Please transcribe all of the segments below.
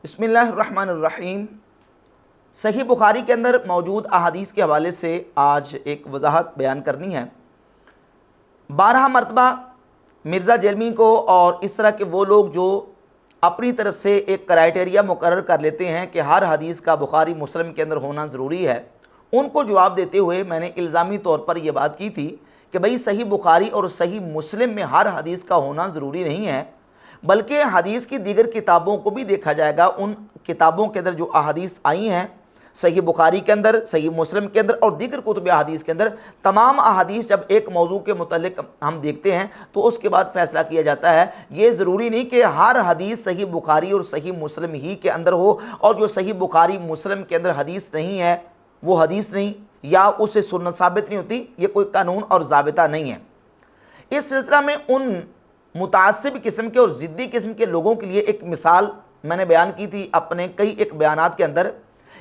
بسم اللہ الرحمن الرحیم۔ صحیح بخاری کے اندر موجود احادیث کے حوالے سے آج ایک وضاحت بیان کرنی ہے۔ 12 مرتبہ مرزا جرمی کو اور اس طرح کے وہ لوگ جو اپنی طرف سے ایک کرائٹیریا مقرر کر لیتے ہیں کہ ہر حدیث کا بخاری مسلم کے اندر ہونا ضروری ہے، ان کو جواب دیتے ہوئے میں نے الزامی طور پر یہ بات کی تھی کہ بھئی صحیح بخاری اور صحیح مسلم میں ہر حدیث کا ہونا ضروری نہیں ہے، بلکہ حدیث کی دیگر کتابوں کو بھی دیکھا جائے گا۔ ان کتابوں کے اندر جو احادیث آئی ہیں، صحیح بخاری کے اندر، صحیح مسلم کے اندر اور دیگر کتب احادیث کے اندر، تمام احادیث جب ایک موضوع کے متعلق ہم دیکھتے ہیں تو اس کے بعد فیصلہ کیا جاتا ہے۔ یہ ضروری نہیں کہ ہر حدیث صحیح بخاری اور صحیح مسلم ہی کے اندر ہو، اور جو صحیح بخاری مسلم کے اندر حدیث نہیں ہے وہ حدیث نہیں، یا اس سے سنت ثابت نہیں ہوتی۔ یہ کوئی قانون اور ضابطہ نہیں ہے۔ اس سلسلہ میں ان متعصب قسم کے اور ضدی قسم کے لوگوں کے لیے ایک مثال میں نے بیان کی تھی اپنے کئی ایک بیانات کے اندر،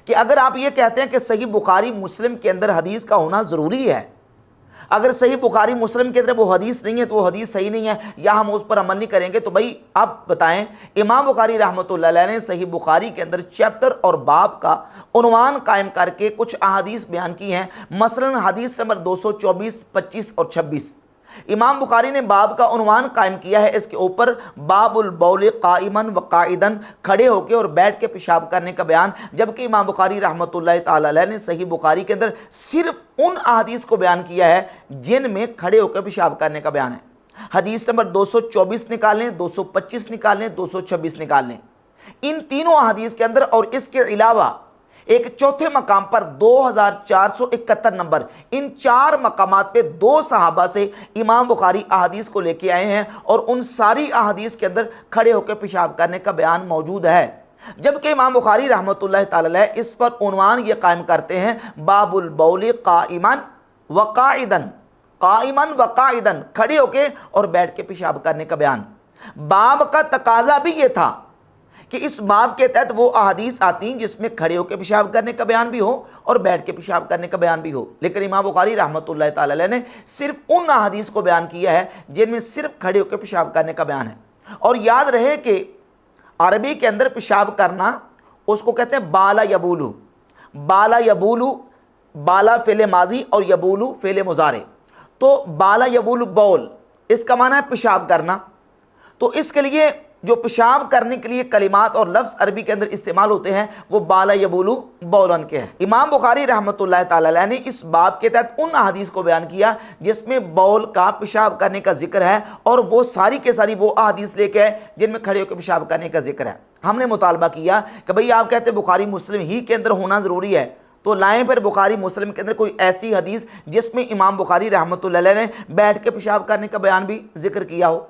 کہ اگر آپ یہ کہتے ہیں کہ صحیح بخاری مسلم کے اندر حدیث کا ہونا ضروری ہے، اگر صحیح بخاری مسلم کے اندر وہ حدیث نہیں ہے تو وہ حدیث صحیح نہیں ہے، یا ہم اس پر عمل نہیں کریں گے، تو بھئی آپ بتائیں امام بخاری رحمۃ اللہ علیہ نے صحیح بخاری کے اندر چیپٹر اور باب کا عنوان قائم کر کے کچھ احادیث بیان کی ہیں۔ مثلا حدیث نمبر 224، 25 اور 26 امام بخاری نے باب کا عنوان قائم کیا ہے، اس کے اوپر باب البول قائما و قائدا، کھڑے ہو کے اور بیٹھ کے پیشاب کرنے کا بیان، جبکہ امام بخاری رحمۃ اللہ تعالی علیہ نے صحیح بخاری کے اندر صرف ان احادیث کو بیان کیا ہے جن میں کھڑے ہو کے پیشاب کرنے کا بیان ہے۔ حدیث نمبر 224 نکال لیں، 225 نکال لیں، 226 نکال لیں، ان تینوں احادیث کے اندر، اور اس کے علاوہ ایک چوتھے مقام پر 2471 نمبر، ان 4 مقامات پہ 2 صحابہ سے امام بخاری احادیث کو لے کے آئے ہیں، اور ان ساری احادیث کے اندر کھڑے ہو کے پیشاب کرنے کا بیان موجود ہے، جبکہ امام بخاری رحمۃ اللہ تعالی علیہ اس پر عنوان یہ قائم کرتے ہیں باب البول قائما وقائدا، قائما وقائدا، کھڑے ہو کے اور بیٹھ کے پیشاب کرنے کا بیان۔ باب کا تقاضا بھی یہ تھا کہ اس باب کے تحت وہ احادیث آتی ہیں جس میں کھڑے ہو کے پیشاب کرنے کا بیان بھی ہو اور بیٹھ کے پیشاب کرنے کا بیان بھی ہو، لیکن امام بخاری رحمۃ اللہ تعالی علیہ نے صرف ان احادیث کو بیان کیا ہے جن میں صرف کھڑے ہو کے پیشاب کرنے کا بیان ہے۔ اور یاد رہے کہ عربی کے اندر پیشاب کرنا اس کو کہتے ہیں بالا یبولو، بالا یبولو، بالا فعل ماضی اور یبولو فعل مضارع، تو بالا یبولو بول، اس کا معنی ہے پیشاب کرنا۔ تو اس کے لیے جو پیشاب کرنے کے لیے کلمات اور لفظ عربی کے اندر استعمال ہوتے ہیں وہ بالا یبولو بولن کے ہیں۔ امام بخاری رحمۃ اللہ تعالی علیہ نے اس باب کے تحت ان احادیث کو بیان کیا جس میں بول کا، پیشاب کرنے کا ذکر ہے، اور وہ ساری کے ساری وہ احادیث لے کے جن میں کھڑے ہو کے پیشاب کرنے کا ذکر ہے۔ ہم نے مطالبہ کیا کہ بھئی آپ کہتے ہیں بخاری مسلم ہی کے اندر ہونا ضروری ہے، تو لائیں پھر بخاری مسلم کے اندر کوئی ایسی حدیث جس میں امام بخاری رحمۃ اللہ علیہ نے بیٹھ کے پیشاب کرنے کا بیان بھی ذکر کیا ہو۔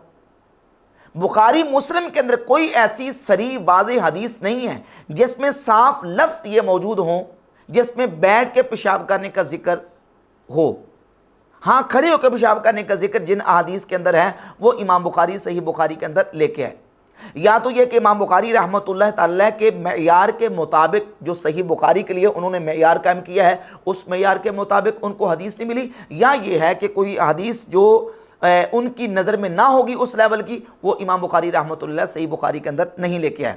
بخاری مسلم کے اندر کوئی ایسی صریح واضح حدیث نہیں ہے جس میں صاف لفظ یہ موجود ہوں جس میں بیٹھ کے پیشاب کرنے کا ذکر ہو۔ ہاں، کھڑے ہو کے پیشاب کرنے کا ذکر جن احادیث کے اندر ہے وہ امام بخاری صحیح بخاری کے اندر لے کے آئے۔ یا تو یہ کہ امام بخاری رحمۃ اللہ تعالی کے معیار کے مطابق جو صحیح بخاری کے لیے انہوں نے معیار قائم کیا ہے اس معیار کے مطابق ان کو حدیث نہیں ملی، یا یہ ہے کہ کوئی حدیث جو ان کی نظر میں نہ ہوگی اس لیول کی، وہ امام بخاری رحمۃ اللہ صحیح بخاری کے اندر نہیں لے کے آئے۔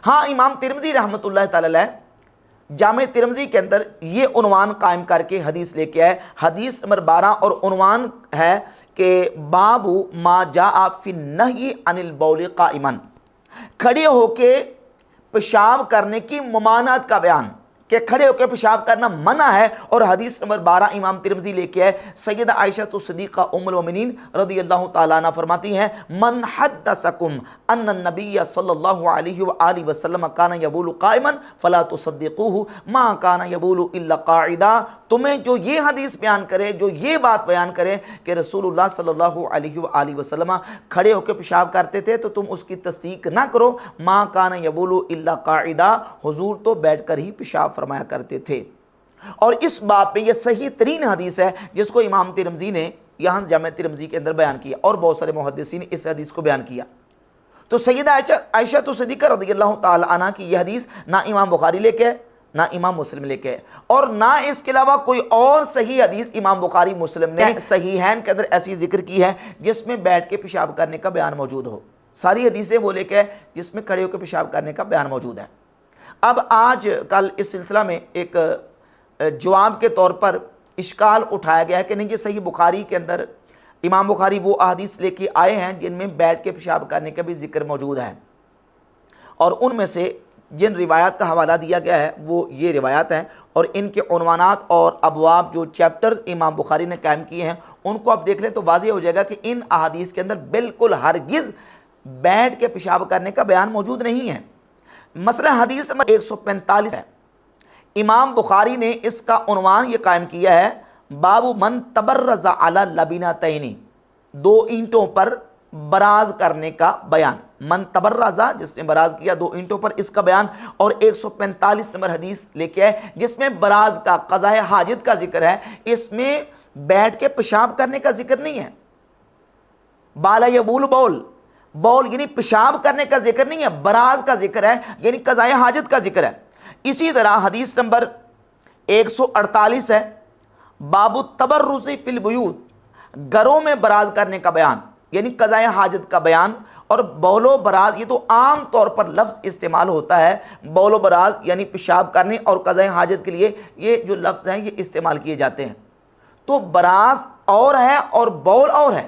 ہاں، امام ترمذی رحمۃ اللہ تعالی علیہ جامع ترمذی کے اندر یہ عنوان قائم کر کے حدیث لے کے آئے، حدیث نمبر 12، اور عنوان ہے کہ باب ما جاء فی النہی عن البول قائما، کھڑے ہو کے پیشاب کرنے کی ممانعت کا بیان، کہ کھڑے ہو کے پیشاب کرنا منع ہے۔ اور حدیث نمبر 12 امام ترمذی لے کے آئے، سیدہ عائشہ صدیقہ ام المؤمنین رضی اللہ تعالیٰ عنہ فرماتی ہیں من حدثکم ان النبی صلی اللہ علیہ وآلہ وسلم کان یبول قائما فلا تصدقوہ ما کان یبول الا قاعدا، تمہیں جو یہ حدیث بیان کرے، جو یہ بات بیان کرے کہ رسول اللہ صلی اللہ علیہ وآلہ وسلم کھڑے ہو کے پیشاب کرتے تھے، تو تم اس کی تصدیق نہ کرو۔ ما کان یبول الا قاعدا، حضور تو بیٹھ کر ہی پیشاب فرمایا کرتے تھے۔ اور اس باب میں یہ صحیح ترین حدیث ہے جس کو امام ترمذی نے یہاں جامع ترمذی کے اندر بیان کیا، اور بہت سارے محدثین نے اس حدیث کو بیان کیا۔ تو سیدہ عائشہ صدیقہ رضی اللہ تعالی عنہ کی یہ حدیث نہ امام بخاری لے کے نہ امام مسلم لے کے، اور نہ اس کے علاوہ کوئی اور صحیح حدیث امام بخاری مسلم نے صحیحین کے اندر ایسی ذکر کی ہے جس میں بیٹھ کے پیشاب کرنے کا بیان موجود ہو۔ ساری حدیثیں وہ لے کے آئے جس میں کھڑے ہو کے پیشاب کرنے کا بیان موجود ہے۔ اب آج کل اس سلسلہ میں ایک جواب کے طور پر اشکال اٹھایا گیا ہے کہ نہیں، یہ صحیح بخاری کے اندر امام بخاری وہ احادیث لے کے آئے ہیں جن میں بیٹھ کے پیشاب کرنے کا بھی ذکر موجود ہے، اور ان میں سے جن روایات کا حوالہ دیا گیا ہے وہ یہ روایات ہیں، اور ان کے عنوانات اور ابواب جو چیپٹر امام بخاری نے قائم کیے ہیں ان کو آپ دیکھ لیں تو واضح ہو جائے گا کہ ان احادیث کے اندر بالکل ہرگز بیٹھ کے پیشاب کرنے کا بیان موجود نہیں ہے۔ مثلا حدیث نمبر 145 ہے، امام بخاری نے اس کا عنوان یہ قائم کیا ہے، باب من تبرز علی لبنتین، دو اینٹوں پر براز کرنے کا بیان۔ من تبرزا، جس نے براز کیا دو اینٹوں پر، اس کا بیان۔ اور 145 نمبر حدیث لے کے آئے جس میں براز کا، قضاء حاجت کا ذکر ہے، اس میں بیٹھ کے پیشاب کرنے کا ذکر نہیں ہے۔ بالا یبول بول یعنی پیشاب کرنے کا ذکر نہیں ہے، براز کا ذکر ہے، یعنی قضاء حاجت کا ذکر ہے۔ اسی طرح حدیث نمبر 148 ہے، باب التبرز فی البیوت، گھروں میں براز کرنے کا بیان، یعنی قضاء حاجت کا بیان۔ اور بول و براز یہ تو عام طور پر لفظ استعمال ہوتا ہے، بول و براز یعنی پیشاب کرنے اور قضاء حاجت کے لیے یہ جو لفظ ہیں یہ استعمال کیے جاتے ہیں۔ تو براز اور ہے اور بول اور ہے،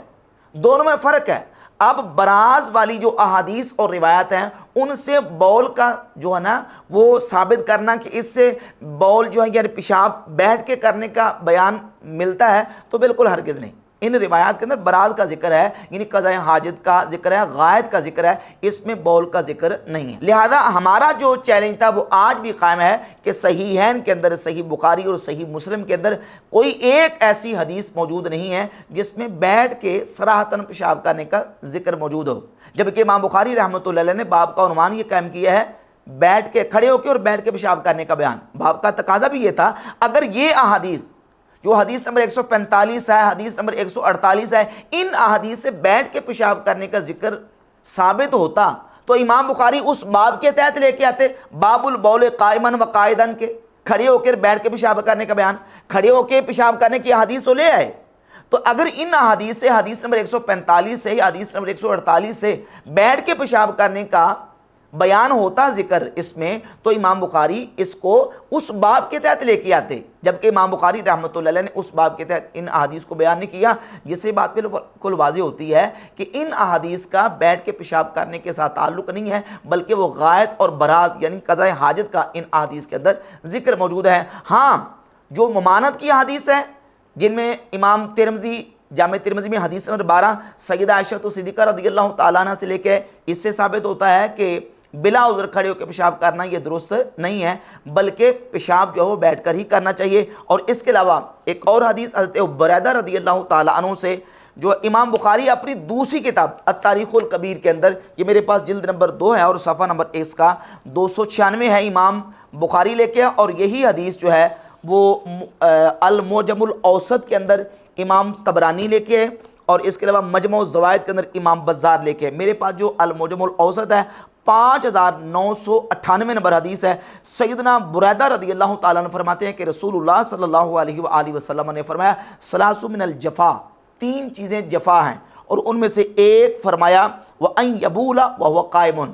دونوں میں فرق ہے۔ اب براز والی جو احادیث اور روایات ہیں ان سے بول کا جو ہے نا وہ ثابت کرنا کہ اس سے بول جو ہے یعنی پیشاب بیٹھ کے کرنے کا بیان ملتا ہے، تو بالکل ہرگز نہیں۔ ان روایات کے اندر براز کا ذکر ہے، یعنی قضاء حاجت کا ذکر ہے، غائط کا ذکر ہے، اس میں بول کا ذکر نہیں ہے۔ لہذا ہمارا جو چیلنج تھا وہ آج بھی قائم ہے کہ صحیحین کے اندر، صحیح بخاری اور صحیح مسلم کے اندر کوئی ایک ایسی حدیث موجود نہیں ہے جس میں بیٹھ کے صراحتاً پیشاب کرنے کا ذکر موجود ہو، جبکہ امام بخاری رحمۃ اللہ علیہ نے باب کا عنوان یہ قائم کیا ہے، بیٹھ کے، کھڑے ہو کے اور بیٹھ کے پیشاب کرنے کا بیان۔ باب کا تقاضا بھی یہ تھا، اگر یہ احادیث جو حدیث نمبر 145 ہے، حدیث نمبر 148 ہے، ان احادیث سے بیٹھ کے پیشاب کرنے کا ذکر ثابت ہوتا تو امام بخاری اس باب کے تحت لے کے آتے، باب البول قائما و قائدن کے، کھڑے ہو کر بیٹھ کے پیشاب کرنے کا بیان، کھڑے ہو کے پیشاب کرنے کی حدیث تو لے آئے۔ تو اگر ان احادیث سے، حدیث نمبر 145 سے یا حدیث نمبر 148 سے بیٹھ کے پیشاب کرنے کا بیان ہوتا ذکر اس میں، تو امام بخاری اس کو اس باب کے تحت لے کے آتے، جبکہ امام بخاری رحمۃ اللہ علیہ نے اس باب کے تحت ان احادیث کو بیان نہیں کیا، جس سے بات بالکل واضح ہوتی ہے کہ ان احادیث کا بیٹھ کے پیشاب کرنے کے ساتھ تعلق نہیں ہے، بلکہ وہ غائط اور براز یعنی قضاء حاجت کا ان احادیث کے اندر ذکر موجود ہے۔ ہاں، جو ممانت کی حدیث ہے جن میں امام ترمذی، جامع ترمذی میں حدیث نمبر 12 سیدہ عائشہ صدیقہ رضی اللہ تعالیٰ عنہ سے لے کے، اس سے ثابت ہوتا ہے کہ بلا عذر کھڑے ہو کے پیشاب کرنا یہ درست نہیں ہے، بلکہ پیشاب جو ہے وہ بیٹھ کر ہی کرنا چاہیے۔ اور اس کے علاوہ ایک اور حدیث حضرت بریدہ رضی اللہ تعالیٰ عنہ سے، جو امام بخاری اپنی دوسری کتاب التاریخ الکبیر کے اندر، یہ میرے پاس جلد نمبر 2 ہے اور صفحہ نمبر 1 کا 296 ہے، امام بخاری لے کے، اور یہی حدیث جو ہے وہ المعجم الاوسط کے اندر امام طبرانی لے کے، اور اس کے علاوہ مجمع الزوائد کے اندر امام بزار لے کے۔ میرے پاس جو المعجم الاوسط ہے 5998 نمبر حدیث ہے۔ سیدنا بریدہ رضی اللہ تعالیٰ عنہ فرماتے ہیں کہ رسول اللہ صلی اللہ علیہ وآلہ وسلم نے فرمایا، ثلاث من الجفا، 3 چیزیں جفا ہیں، اور ان میں سے ایک فرمایا وَأَن يَبُولَ وَهُوَ قَائِمٌ،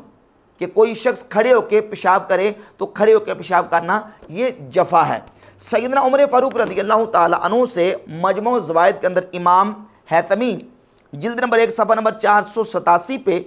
کہ کوئی شخص کھڑے ہو کے پیشاب کرے تو کھڑے ہو کے پیشاب کرنا یہ جفا ہے۔ سیدنا عمر فاروق رضی اللہ تعالیٰ عنہ سے مجمع الزوائد کے اندر امام حیثمی جلد نمبر 1 صفحہ نمبر 487 پہ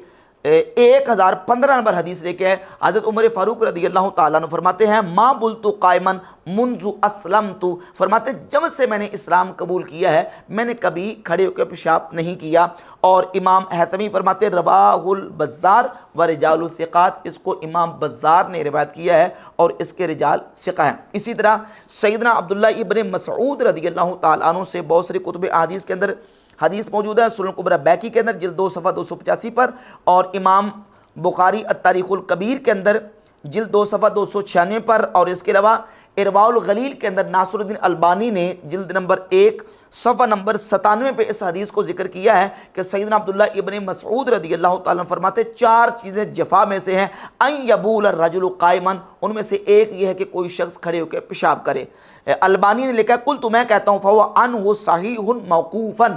1015 نمبر حدیث لے کے ہے، حضرت عمر فاروق رضی اللہ تعالیٰ عنہ فرماتے ہیں، ما بلت قائما منذ اسلمت، فرماتے جب سے میں نے اسلام قبول کیا ہے میں نے کبھی کھڑے ہو کے پیشاب نہیں کیا۔ اور امام حیثمی فرماتے رواہ البزار و رجال الثقات، اس کو امام بزار نے روایت کیا ہے اور اس کے رجال ثقہ ہیں۔ اسی طرح سیدنا عبداللہ ابن مسعود رضی اللہ تعالیٰ عنہ سے بہت ساری کتب احادیث کے اندر حدیث موجود ہے، سنن کبری بیکی کے اندر جلد 2 صفحہ 285 پر، اور امام بخاری التاریخ الکبیر کے اندر جلد 2 صفحہ 296 پر، اور اس کے علاوہ ارواء الغلیل کے اندر ناصر الدین البانی نے جلد نمبر 1 صفحہ نمبر 97 پہ اس حدیث کو ذکر کیا ہے کہ سیدنا عبداللہ ابن مسعود رضی اللہ تعالیٰ عنہ فرماتے 4 چیزیں جفا میں سے ہیں، ان یبول الرجل قائما، ان میں سے ایک یہ ہے کہ کوئی شخص کھڑے ہو کے پیشاب کرے۔ البانی نے لکھا قلت، میں کہتا ہوں فہو عنہ صحیح موقوفا،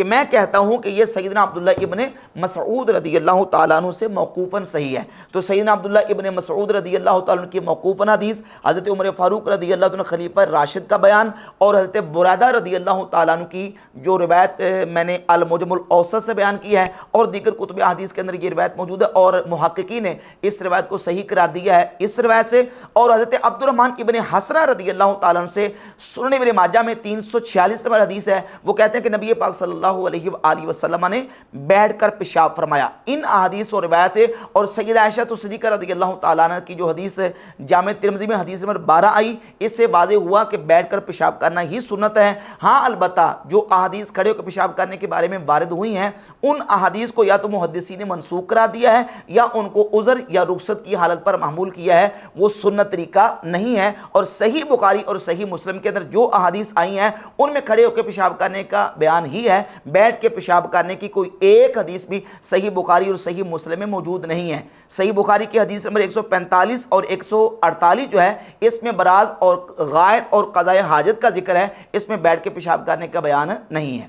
کہ میں کہتا ہوں کہ یہ سیدنا عبداللہ ابن مسعود رضی اللہ تعالیٰ عنہ سے موقوفاً صحیح ہے۔ تو سیدنا عبداللہ ابن مسعود رضی اللہ تعالیٰ عنہ کی موقوفاً حدیث، حضرت عمر فاروق رضی اللہ عنہ خلیفہ راشد کا بیان، اور حضرت برادہ رضی اللہ تعالیٰ عنہ کی جو روایت میں نے المعجم الاوسط سے بیان کی ہے، اور دیگر کتب حدیث کے اندر یہ روایت موجود ہے، اور محققین نے اس روایت کو صحیح قرار دیا ہے اس روایت سے۔ اور حضرت عبد الرحمن ابن حسرہ رضی اللہ تعالیٰ عنہ سے سنن ابن ماجہ میں 346 نمبر حدیث ہے، وہ کہتے ہیں کہ نبی پاک صلی اللہ علیہ وآلہ وسلم نے بیٹھ کر پیشاب فرمایا۔ ان احادیث اور روایت سے، اور سیدہ عائشہ صدیقہ رضی اللہ تعالیٰ عنہ کی جو حدیث جامع ترمذی میں حدیث نمبر 12 آئی، اس سے واضح ہوا کہ بیٹھ کر پیشاب کرنا ہی سنت ہے۔ ہاں البتہ جو احادیث کھڑے ہو کر پیشاب کرنے کے بارے میں وارد ہوئی ہیں، ان احادیث کو یا تو محدثین نے منسوخ قرار دیا ہے، یا ان کو عذر یا رخصت کی حالت پر محمول کیا ہے، وہ سنت طریقہ نہیں ہے۔ اور صحیح بخاری اور صحیح مسلم کے اندر جو احادیث آئی ہیں ان میں کھڑے ہو کے پیشاب کرنے کا بیان ہی ہے، بیٹھ کے پیشاب کرنے کی کوئی ایک حدیث بھی صحیح بخاری اور صحیح مسلم میں موجود نہیں ہے۔ صحیح بخاری کی حدیث نمبر 145 اور 148 جو ہے، اس میں براز اور غائط اور قضاء حاجت کا ذکر ہے، اس میں بیٹھ کے پیشاب کرنے کا بیان نہیں ہے۔